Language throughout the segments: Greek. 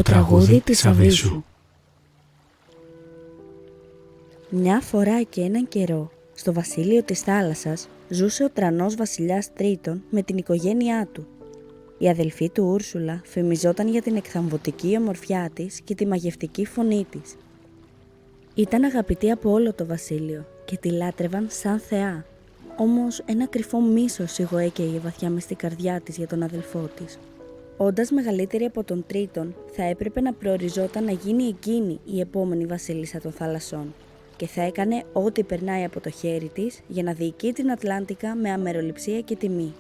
τραγούδι της Αβίσου. Μια φορά και έναν καιρό, στο βασίλειο της θάλασσας, ζούσε ο τρανός βασιλιάς Τρίτων με την οικογένειά του. Η αδελφή του Ούρσουλα φημιζόταν για την εκθαμβωτική ομορφιά της και τη μαγευτική φωνή της. Ήταν αγαπητή από όλο το βασίλειο και τη λάτρευαν σαν θεά. Όμως ένα κρυφό μίσος σιγοέκαιγε βαθιά μες στην καρδιά της για τον αδελφό της. Όντας μεγαλύτερη από τον Τρίτον, θα έπρεπε να προοριζόταν να γίνει εκείνη η επόμενη βασίλισσα των θαλασσών και θα έκανε ό,τι περνάει από το χέρι της για να διοικεί την Ατλάντικα με αμεροληψία και τιμή.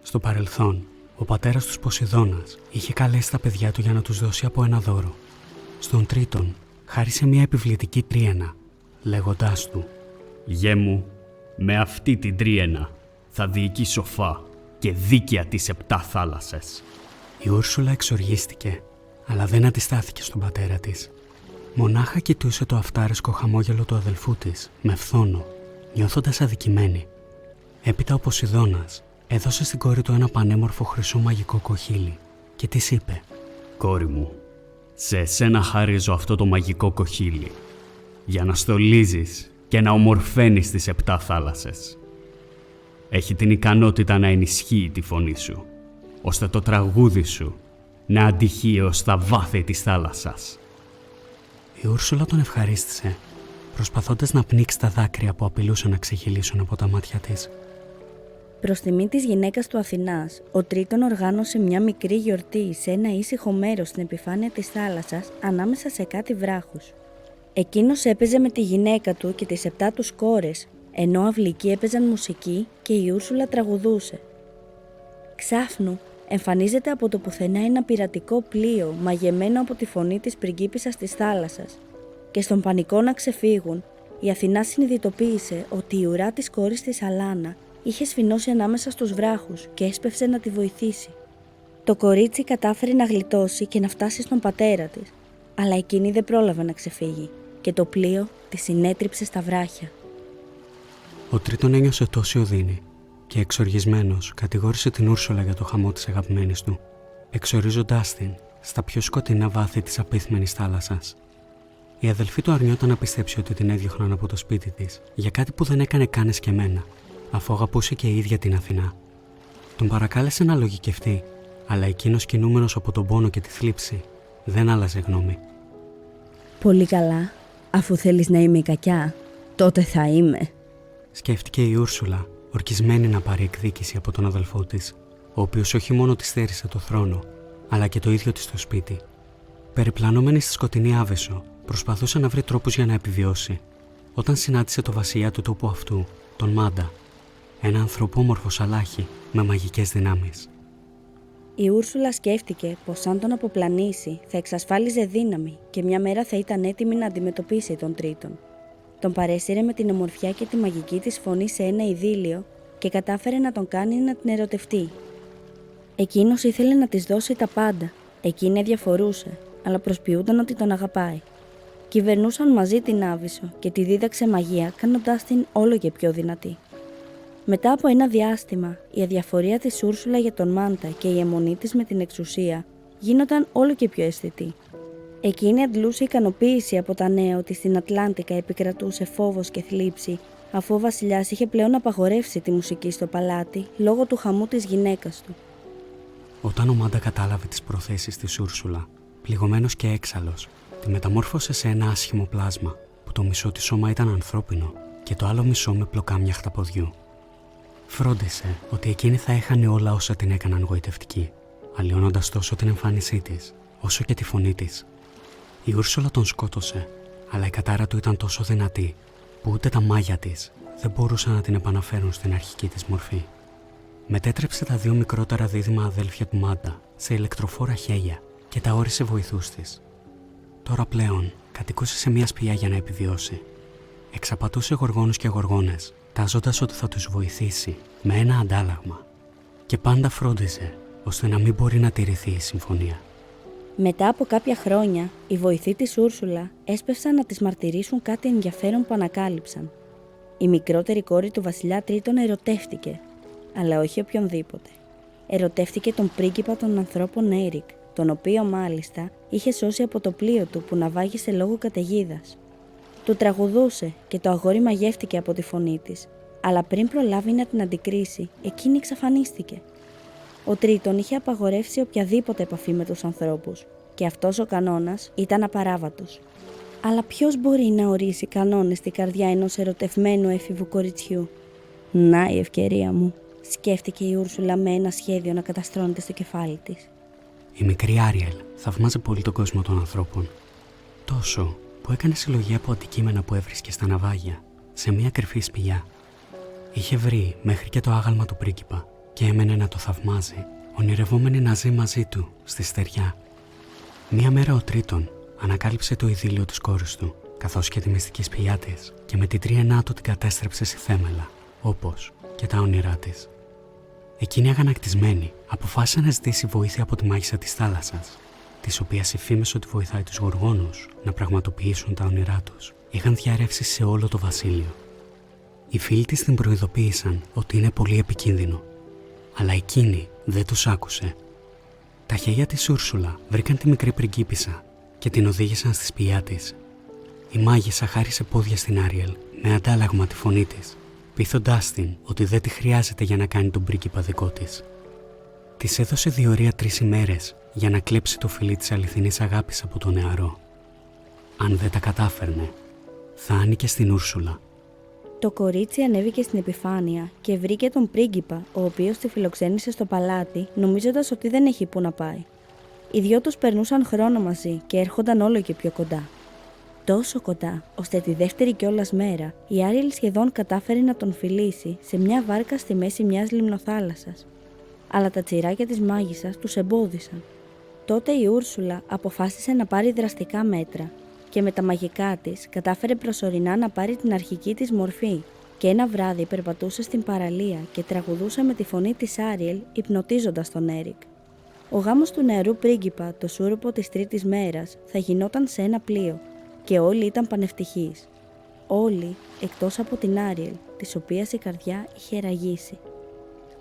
Στο παρελθόν, ο πατέρας τους Ποσειδώνας είχε καλέσει τα παιδιά του για να τους δώσει από ένα δώρο. Στον Τρίτον χάρισε μια επιβλητική τρίαινα, λέγοντάς του «Γέ μου, με αυτή την τρίαινα θα διοικεί σοφά και δίκαια τις 7 θάλασσες». Η Ούρσουλα εξοργίστηκε, αλλά δεν αντιστάθηκε στον πατέρα της. Μονάχα κοιτούσε το αυτάρεσκο χαμόγελο του αδελφού της, με φθόνο, νιώθοντας αδικημένη. Έπειτα ο Ποσειδώνας έδωσε στην κόρη του ένα πανέμορφο χρυσό μαγικό κοχύλι και της είπε «Κόρη μου, σε εσένα χαρίζω αυτό το μαγικό κοχύλι, για να στολίζεις και να ομορφαίνεις τις 7 θάλασσες. Έχει την ικανότητα να ενισχύει τη φωνή σου, ώστε το τραγούδι σου να αντυχεί έως τα βάθη της θάλασσας». Η Ούρσουλα τον ευχαρίστησε, προσπαθώντας να πνίξει τα δάκρυα που απειλούσαν να ξεχυλήσουν από τα μάτια της. Προς τιμή της γυναίκας του Αθηνάς, ο Τρίτον οργάνωσε μια μικρή γιορτή σε ένα ήσυχο μέρος στην επιφάνεια της θάλασσας ανάμεσα σε κάτι βράχους. Εκείνος έπαιζε με τη γυναίκα του και τις 7 τους κόρες, ενώ αυλικοί έπαιζαν μουσική και η Ούρσουλα τραγουδούσε. Ξάφνου εμφανίζεται από το πουθενά ένα πειρατικό πλοίο μαγεμένο από τη φωνή της πριγκίπισσας της θάλασσας και στον πανικό να ξεφύγουν, η Αθηνά συνειδητοποίησε ότι η ουρά της κόρης της Αλάνα είχε σφινώσει ανάμεσα στους βράχους και έσπευσε να τη βοηθήσει. Το κορίτσι κατάφερε να γλιτώσει και να φτάσει στον πατέρα της, αλλά εκείνη δεν πρόλαβε να ξεφύγει και το πλοίο τη συνέτριψε στα βράχια. Ο Τρίτον ένιωσε τόση οδύνη και εξοργισμένος κατηγόρησε την Ούρσουλα για το χαμό της αγαπημένης του, εξορίζοντάς την στα πιο σκοτεινά βάθη της απίθμενης θάλασσας. Η αδελφή του αρνιόταν να πιστέψει ότι την έδιωχναν από το σπίτι της για κάτι που δεν έκανε καν εσκεμμένα, αφού αγαπούσε και η ίδια την Αθηνά. Τον παρακάλεσε να λογικευτεί, αλλά εκείνος, κινούμενος από τον πόνο και τη θλίψη, δεν άλλαζε γνώμη. «Πολύ καλά, αφού θέλεις να είμαι η κακιά, τότε θα είμαι», σκέφτηκε η Ούρσουλα, ορκισμένη να πάρει εκδίκηση από τον αδελφό της, ο οποίος όχι μόνο της στέρισε το θρόνο, αλλά και το ίδιο της το σπίτι. Περιπλανόμενη στη σκοτεινή Άβεσσο, προσπαθούσε να βρει τρόπους για να επιβιώσει, όταν συνάντησε το βασιλιά του τόπου αυτού, τον Μάντα, ένα ανθρωπόμορφο σαλάχι με μαγικές δυνάμεις. Η Ούρσουλα σκέφτηκε πως αν τον αποπλανήσει θα εξασφάλιζε δύναμη και μια μέρα θα ήταν έτοιμη να αντιμετωπίσει τον Τρίτον. Τον παρέσυρε με την ομορφιά και τη μαγική της φωνή σε ένα ειδήλιο και κατάφερε να τον κάνει να την ερωτευτεί. Εκείνος ήθελε να της δώσει τα πάντα, εκείνη αδιαφορούσε, αλλά προσποιούταν ότι τον αγαπάει. Κυβερνούσαν μαζί την Άβυσσο και τη δίδαξε μαγεία, κάνοντάς την όλο και πιο δυνατή. Μετά από ένα διάστημα, η αδιαφορία της Ούρσουλα για τον Μάντα και η αιμονή της με την εξουσία γίνονταν όλο και πιο αισθητή. Εκείνη αντλούσε ικανοποίηση από τα νέα ότι στην Ατλάντικα επικρατούσε φόβος και θλίψη, αφού ο βασιλιάς είχε πλέον απαγορεύσει τη μουσική στο παλάτι λόγω του χαμού της γυναίκας του. Όταν ο Μάντα κατάλαβε τις προθέσεις της Ούρσουλα, πληγωμένος και έξαλλος, τη μεταμόρφωσε σε ένα άσχημο πλάσμα που το μισό της σώμα ήταν ανθρώπινο και το άλλο μισό με πλοκάμια χταποδιού. Φρόντισε ότι εκείνη θα έχανε όλα όσα την έκαναν γοητευτική, αλλοιώνοντας τόσο την εμφάνισή της, όσο και τη φωνή της. Η Ούρσουλα τον σκότωσε, αλλά η κατάρα του ήταν τόσο δυνατή, που ούτε τα μάγια της δεν μπορούσαν να την επαναφέρουν στην αρχική της μορφή. Μετέτρεψε τα 2 μικρότερα δίδυμα αδέλφια του Μάντα σε ηλεκτροφόρα χέλια και τα όρισε βοηθούς της. Τώρα πλέον κατοικούσε σε μια σπηλιά για να επιβιώσει. Εξαπατούσε γοργόνους και γοργόνες, τάζοντας ότι θα τους βοηθήσει με ένα αντάλλαγμα, και πάντα φρόντιζε ώστε να μην μπορεί να τηρηθεί η συμφωνία. Μετά από κάποια χρόνια, οι βοηθοί της Ούρσουλα έσπευσαν να της μαρτυρήσουν κάτι ενδιαφέρον που ανακάλυψαν. Η μικρότερη κόρη του βασιλιά Τρίτον ερωτεύτηκε, αλλά όχι οποιονδήποτε. Ερωτεύτηκε τον πρίγκιπα των ανθρώπων Έρικ, τον οποίο μάλιστα είχε σώσει από το πλοίο του που ναυάγησε λόγω καταιγίδας. Του τραγουδούσε και το αγόρι μαγεύτηκε από τη φωνή της, αλλά πριν προλάβει να την αντικρίσει, εκείνη εξαφανίστηκε. Ο Τρίτον είχε απαγορεύσει οποιαδήποτε επαφή με τους ανθρώπους και αυτός ο κανόνας ήταν απαράβατος. Αλλά ποιος μπορεί να ορίσει κανόνες στην καρδιά ενός ερωτευμένου έφηβου κοριτσιού? Να η ευκαιρία μου, σκέφτηκε η Ούρσουλα με ένα σχέδιο να καταστρώνεται στο κεφάλι της. Η μικρή Άριελ θαυμάζει πολύ τον κόσμο των ανθρώπων. Τόσο που έκανε συλλογή από αντικείμενα που έβρισκε στα ναυάγια σε μια κρυφή σπηλιά. Είχε βρει μέχρι και το άγαλμα του πρίγκιπα και έμενε να το θαυμάζει, ονειρευόμενη να ζει μαζί του στη στεριά. Μία μέρα ο Τρίτον ανακάλυψε το ειδήλιο της κόρης του, καθώς και τη μυστική σπηλιά της, και με την τρίαινά του την κατέστρεψε σε θέμελα, όπως και τα όνειρά της. Εκείνη αγανακτισμένη αποφάσισε να ζητήσει βοήθεια από τη μάγισσα της θάλασσας, της οποίας οι φήμες ότι βοηθάει τους γοργόνους να πραγματοποιήσουν τα όνειρά τους είχαν διαρρεύσει σε όλο το βασίλειο. Οι φίλοι της την προειδοποίησαν ότι είναι πολύ επικίνδυνο, αλλά εκείνη δεν τους άκουσε. Τα χέρια της Ούρσουλα βρήκαν τη μικρή πριγκίπισσα και την οδήγησαν στη σπηλιά της. Η μάγισσα χάρισε πόδια στην Άριελ με αντάλλαγμα τη φωνή της, πείθοντάς την ότι δεν τη χρειάζεται για να κάνει τον πρίγκιπα δικό της. Της έδωσε διορία 3 ημέρες για να κλέψει το φιλί της αληθινής αγάπης από τον νεαρό. Αν δεν τα κατάφερνε, θα άνοικε στην Ούρσουλα. Το κορίτσι ανέβηκε στην επιφάνεια και βρήκε τον πρίγκιπα, ο οποίος τη φιλοξένησε στο παλάτι, νομίζοντας ότι δεν έχει που να πάει. Οι δυο τους περνούσαν χρόνο μαζί και έρχονταν όλο και πιο κοντά. Τόσο κοντά, ώστε τη δεύτερη κιόλας μέρα, η Άριελ σχεδόν κατάφερε να τον φιλήσει σε μια βάρκα στη μέση μιας λιμνοθάλασσας. Αλλά τα τσιράκια της μάγισσας τους εμπόδισαν. Τότε η Ούρσουλα αποφάσισε να πάρει δραστικά μέτρα και με τα μαγικά της κατάφερε προσωρινά να πάρει την αρχική της μορφή και ένα βράδυ περπατούσε στην παραλία και τραγουδούσε με τη φωνή της Άριελ, υπνοτίζοντας τον Έρικ. Ο γάμος του νεαρού πρίγκιπα το σούρουπο της τρίτης μέρας θα γινόταν σε ένα πλοίο και όλοι ήταν πανευτυχείς. Όλοι εκτός από την Άριελ, της οποίας η καρδιά είχε ραγίσει.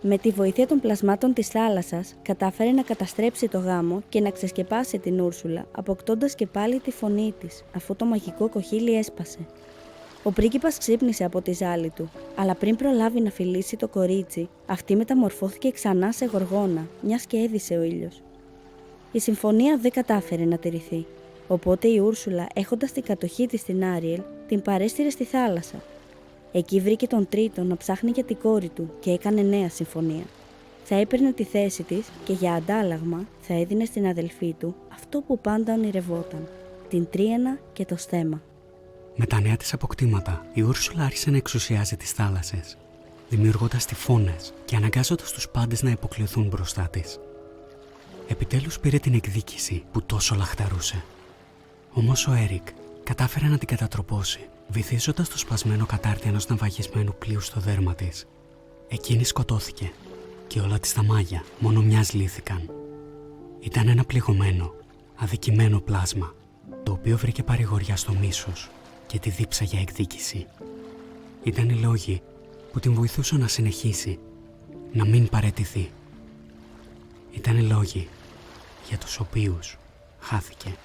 Με τη βοήθεια των πλασμάτων της θάλασσας κατάφερε να καταστρέψει το γάμο και να ξεσκεπάσει την Ούρσουλα, αποκτώντας και πάλι τη φωνή της, αφού το μαγικό κοχύλι έσπασε. Ο πρίγκιπας ξύπνησε από τη ζάλη του, αλλά πριν προλάβει να φιλήσει το κορίτσι, αυτή μεταμορφώθηκε ξανά σε γοργόνα, μιας και έδισε ο ήλιος. Η συμφωνία δεν κατάφερε να τηρηθεί, οπότε η Ούρσουλα, έχοντας την κατοχή της στην Άριελ, την παρέστηρε στη θάλασσα. Εκεί βρήκε τον Τρίτον να ψάχνει για την κόρη του και έκανε νέα συμφωνία. Θα έπαιρνε τη θέση της και για αντάλλαγμα θα έδινε στην αδελφή του αυτό που πάντα ονειρευόταν, την τρίαινα και το στέμμα. Με τα νέα της αποκτήματα, η Ούρσουλα άρχισε να εξουσιάζει τις θάλασσες, δημιουργώντας τυφώνες και αναγκάζοντας τους πάντες να υποκληθούν μπροστά της. Επιτέλους πήρε την εκδίκηση που τόσο λαχταρούσε. Όμως ο Έρικ κατάφερε να την κατατροπώσει, βυθίζοντας το σπασμένο κατάρτι ενός ναυαγισμένου πλοίου στο δέρμα της. Εκείνη σκοτώθηκε και όλα της τα μάγια μόνο μιας λύθηκαν. Ήταν ένα πληγωμένο, αδικημένο πλάσμα, το οποίο βρήκε παρηγοριά στο μίσος και τη δίψα για εκδίκηση. Ήταν οι λόγοι που την βοηθούσαν να συνεχίσει, να μην παραιτηθεί. Ήταν οι λόγοι για τους οποίους χάθηκε.